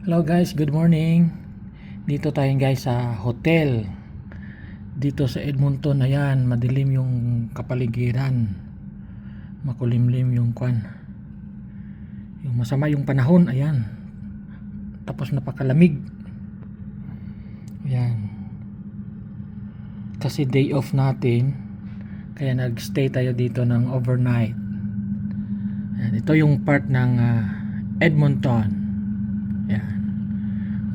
Hello guys, good morning. Dito tayo guys sa hotel. Dito sa Edmonton, ayan, madilim yung kapaligiran. Makulimlim yung kwan. Yung masama yung panahon, ayan. Tapos napakalamig. Ayan. Kasi day off natin, kaya nagstay tayo dito ng overnight. Ayan, ito yung part ng Edmonton. Ayan.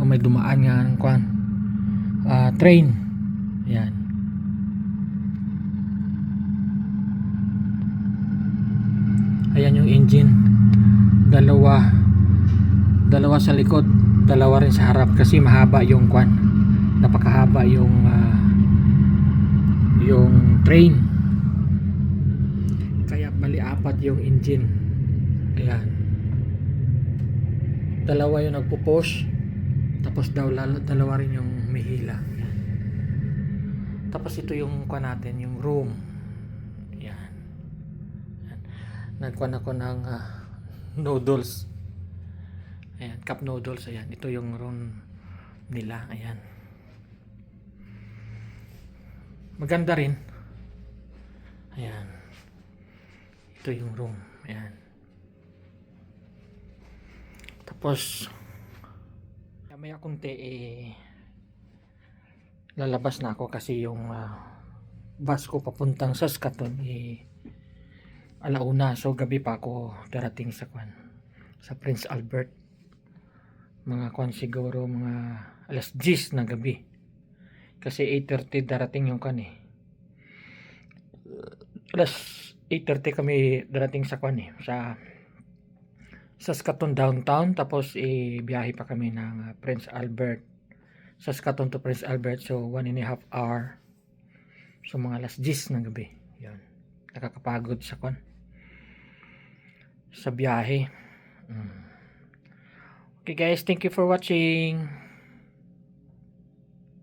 O may dumaan nga ng kwan. Train. Ayan. Ayan yung engine. Dalawa sa likod, dalawa rin sa harap kasi mahaba yung kwan. Napakahaba yung train. Kaya bali apat yung engine. Ayan. Dalawa yung nagpo-push. Tapos dalawa rin yung mihila. Ayan. Tapos ito yung kwan natin, yung room. Ayan. Nagkuhan ako ng noodles. Ayan, cup noodles. Ayan, ito yung room nila. Ayan. Maganda rin. Ayan. Ito yung room. Ayan. Tapos maya kunti lalabas na ako kasi yung bus ko papuntang Saskatoon alauna, so gabi pa ako darating sa kwan, sa Prince Albert. Mga kwan siguro mga alas 10 na gabi kasi 8:30 darating yung kwan alas 8:30 kami darating sa kwan sa Saskatoon downtown, tapos biyahe pa kami ng Prince Albert, Saskatoon to Prince Albert, so 1.5 hour, so mga alas 10 ng gabi. Yun, nakakapagod sa kwan, sa biyahe. Okay guys, thank you for watching.